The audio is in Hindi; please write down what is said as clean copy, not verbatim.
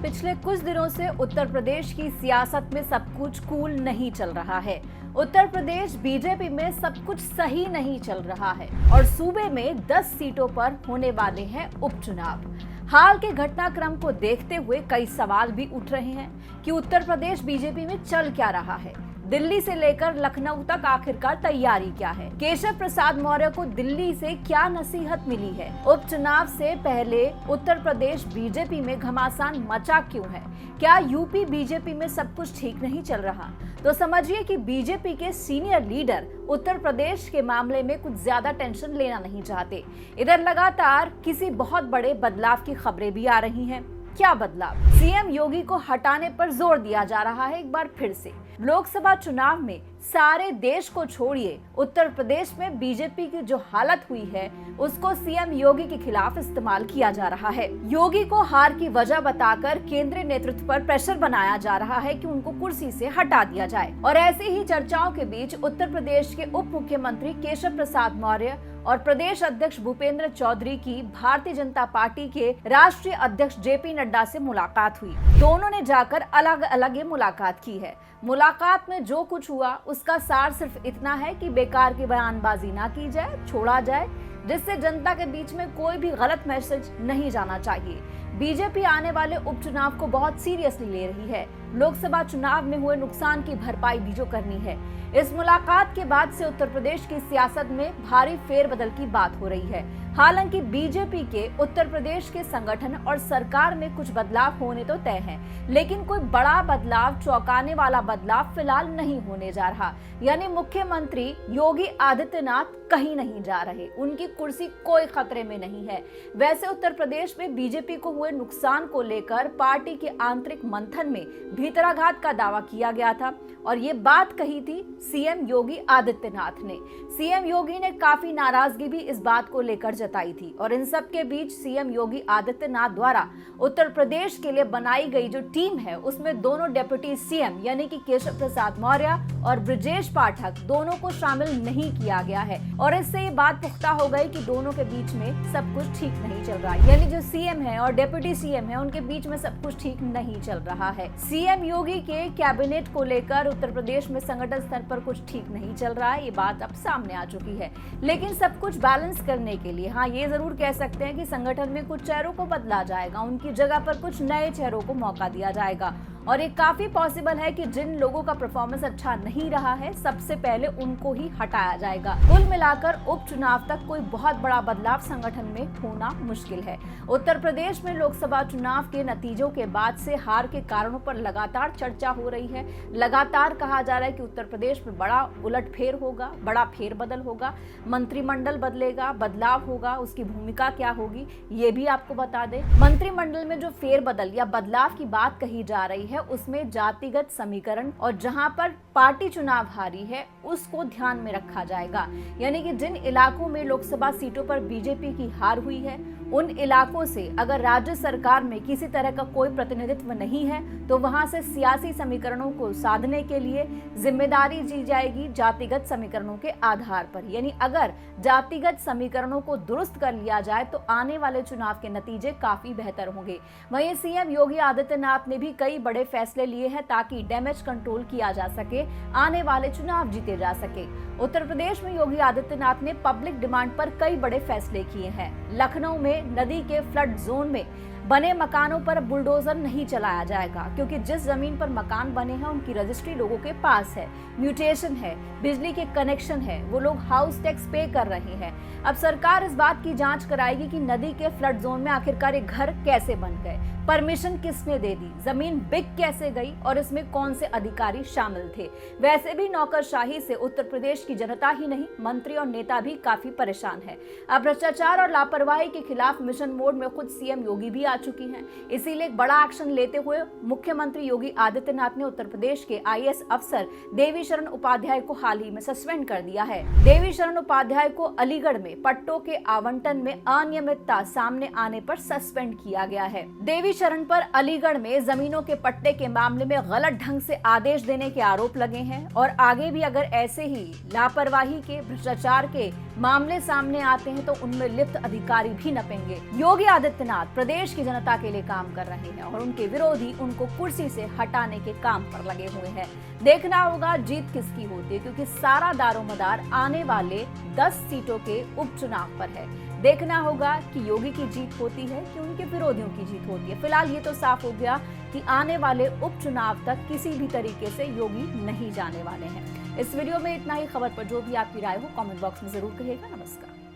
पिछले कुछ दिनों से उत्तर प्रदेश की सियासत में सब कुछ कूल नहीं चल रहा है। उत्तर प्रदेश बीजेपी में सब कुछ सही नहीं चल रहा है और सूबे में 10 सीटों पर होने वाले हैं उपचुनाव। हाल के घटनाक्रम को देखते हुए कई सवाल भी उठ रहे हैं कि उत्तर प्रदेश बीजेपी में चल क्या रहा है। दिल्ली से लेकर लखनऊ तक आखिरकार तैयारी क्या है? केशव प्रसाद मौर्य को दिल्ली से क्या नसीहत मिली है? उपचुनाव से पहले उत्तर प्रदेश बीजेपी में घमासान मचा क्यों है? क्या यूपी बीजेपी में सब कुछ ठीक नहीं चल रहा? तो समझिए कि बीजेपी के सीनियर लीडर उत्तर प्रदेश के मामले में कुछ ज्यादा टेंशन लेना नहीं चाहते। इधर लगातार किसी बहुत बड़े बदलाव की खबरें भी आ रही हैं। क्या बदलाव? सीएम योगी को हटाने पर जोर दिया जा रहा है एक बार फिर से। लोकसभा चुनाव में सारे देश को छोड़िए, उत्तर प्रदेश में बीजेपी की जो हालत हुई है उसको सीएम योगी के खिलाफ इस्तेमाल किया जा रहा है। योगी को हार की वजह बताकर केंद्रीय नेतृत्व पर प्रेशर बनाया जा रहा है कि उनको कुर्सी से हटा दिया जाए। और ऐसी ही चर्चाओं के बीच उत्तर प्रदेश के उप मुख्यमंत्री केशव प्रसाद मौर्य और प्रदेश अध्यक्ष भूपेंद्र चौधरी की भारतीय जनता पार्टी के राष्ट्रीय अध्यक्ष जेपी नड्डा से मुलाकात हुई। दोनों ने जाकर अलग अलग ये मुलाकात की है। मुलाकात में जो कुछ हुआ उसका सार सिर्फ इतना है कि बेकार की बयानबाजी ना की जाए, छोड़ा जाए, जिससे जनता के बीच में कोई भी गलत मैसेज नहीं जाना चाहिए। बीजेपी आने वाले उपचुनाव को बहुत सीरियसली ले रही है। लोकसभा चुनाव में हुए नुकसान की भरपाई भी जो करनी है। इस मुलाकात के बाद से उत्तर प्रदेश की सियासत में भारी फेरबदल की बात हो रही है। हालांकि बीजेपी के उत्तर प्रदेश के संगठन और सरकार में कुछ बदलाव होने तो तय हैं, लेकिन कोई बड़ा बदलाव, चौंकाने वाला बदलाव फिलहाल नहीं होने जा रहा। यानी मुख्यमंत्री योगी आदित्यनाथ कहीं नहीं जा रहे, उनकी कुर्सी कोई खतरे में नहीं है। वैसे उत्तर प्रदेश में बीजेपी को हुए नुकसान को लेकर पार्टी के आंतरिक मंथन में भीतराघात का दावा किया गया था और ये बात कही थी सीएम योगी आदित्यनाथ ने। सीएम योगी ने काफी नाराजगी भी इस बात को लेकर जताई थी और इन सब के बीच सीएम योगी आदित्यनाथ द्वारा उत्तर प्रदेश के लिए बनाई गई जो टीम है उसमें दोनों डिप्टी सीएम यानी कि केशव प्रसाद मौर्य और ब्रजेश पाठक दोनों को शामिल नहीं किया गया है और इससे ये बात पुख्ता हो गई कि दोनों के बीच में सब कुछ ठीक नहीं चल रहा है। यानी जो सीएम है और डिप्टी सीएम है उनके बीच में सब कुछ ठीक नहीं चल रहा है। सीएम योगी के कैबिनेट को लेकर उत्तर प्रदेश में संगठन स्तर पर कुछ ठीक नहीं चल रहा है, ये बात अब सामने आ चुकी है। लेकिन सब कुछ बैलेंस करने के लिए हाँ ये जरूर कह सकते हैं कि संगठन में कुछ चेहरों को बदला जाएगा, उनकी जगह पर कुछ नए चेहरों को मौका दिया जाएगा और ये काफी पॉसिबल है कि जिन लोगों का परफॉर्मेंस अच्छा नहीं रहा है सबसे पहले उनको ही हटाया जाएगा। कुल मिलाकर उपचुनाव तक कोई बहुत बड़ा बदलाव संगठन में होना मुश्किल है। उत्तर प्रदेश में लोकसभा चुनाव के नतीजों के बाद से हार के कारणों पर लगातार चर्चा हो रही है। लगातार कहा जा रहा है कि उत्तर प्रदेश में बड़ा उलटफेर होगा, बड़ा फेरबदल होगा, मंत्रिमंडल बदलेगा, बदलाव होगा, उसकी भूमिका क्या होगी ये भी आपको बता दें। मंत्रिमंडल में जो फेरबदल या बदलाव की बात कही जा रही है उसमें जातिगत समीकरण और जहां पर पार्टी चुनाव हारी है उसको ध्यान में रखा जाएगा। यानी कि जिन इलाकों में लोकसभा सीटों पर बीजेपी की हार हुई है उन इलाकों से अगर राज्य सरकार में किसी तरह का कोई प्रतिनिधित्व नहीं है तो वहां से सियासी समीकरणों को साधने के लिए जिम्मेदारी दी जाएगी जातिगत समीकरणों के आधार पर। यानी अगर जातिगत समीकरणों को दुरुस्त कर लिया जाए तो आने वाले चुनाव के नतीजे काफी बेहतर होंगे। वहीं सीएम योगी आदित्यनाथ ने भी कई बड़े फैसले लिए हैं ताकि डैमेज कंट्रोल किया जा सके, आने वाले चुनाव जीते जा सके। उत्तर प्रदेश में योगी आदित्यनाथ ने पब्लिक डिमांड पर कई बड़े फैसले किए हैं। लखनऊ में नदी के फ्लड जोन में बने मकानों पर बुलडोजर नहीं चलाया जाएगा क्योंकि जिस जमीन पर मकान बने हैं उनकी रजिस्ट्री लोगों के पास है, म्यूटेशन है, बिजली के कनेक्शन है, वो लोग हाउस टैक्स पे कर रहे हैं। अब सरकार इस बात की जांच कराएगी कि नदी के फ्लड जोन में आखिरकार ये घर कैसे बन गए, परमिशन किसने दे दी, जमीन बिक कैसे गई और इसमें कौन से अधिकारी शामिल थे। वैसे भी नौकरशाही से उत्तर प्रदेश की जनता ही नहीं मंत्री और नेता भी काफी परेशान है। अब भ्रष्टाचार और लापरवाही के खिलाफ मिशन मोड में खुद सीएम योगी भी आ चुकी हैं। इसीलिए एक बड़ा एक्शन लेते हुए मुख्यमंत्री योगी आदित्यनाथ ने उत्तर प्रदेश के आईएएस अफसर देवी शरण उपाध्याय को हाल ही में सस्पेंड कर दिया है। देवी शरण उपाध्याय को अलीगढ़ में पट्टों के आवंटन में अनियमितता सामने आने पर सस्पेंड किया गया है। देवी शरण पर अलीगढ़ में जमीनों के पट्टे के मामले में गलत ढंग से आदेश देने के आरोप लगे हैं और आगे भी अगर ऐसे ही लापरवाही के, भ्रष्टाचार के मामले सामने आते हैं तो उनमें लिप्त अधिकारी भी नपेंगे। योगी आदित्यनाथ प्रदेश की जनता के लिए काम कर रहे हैं और उनके विरोधी उनको कुर्सी से हटाने के काम पर लगे हुए हैं। देखना होगा जीत किसकी होती है, क्योंकि सारा दारोमदार आने वाले 10 सीटों के उपचुनाव पर है। देखना होगा कि योगी की जीत होती है कि उनके विरोधियों की जीत होती है। फिलहाल ये तो साफ हो गया कि आने वाले उपचुनाव तक किसी भी तरीके से योगी नहीं जाने वाले हैं। इस वीडियो में इतना ही। खबर पर जो भी आपकी राय हो कमेंट बॉक्स में जरूर कहिएगा। नमस्कार।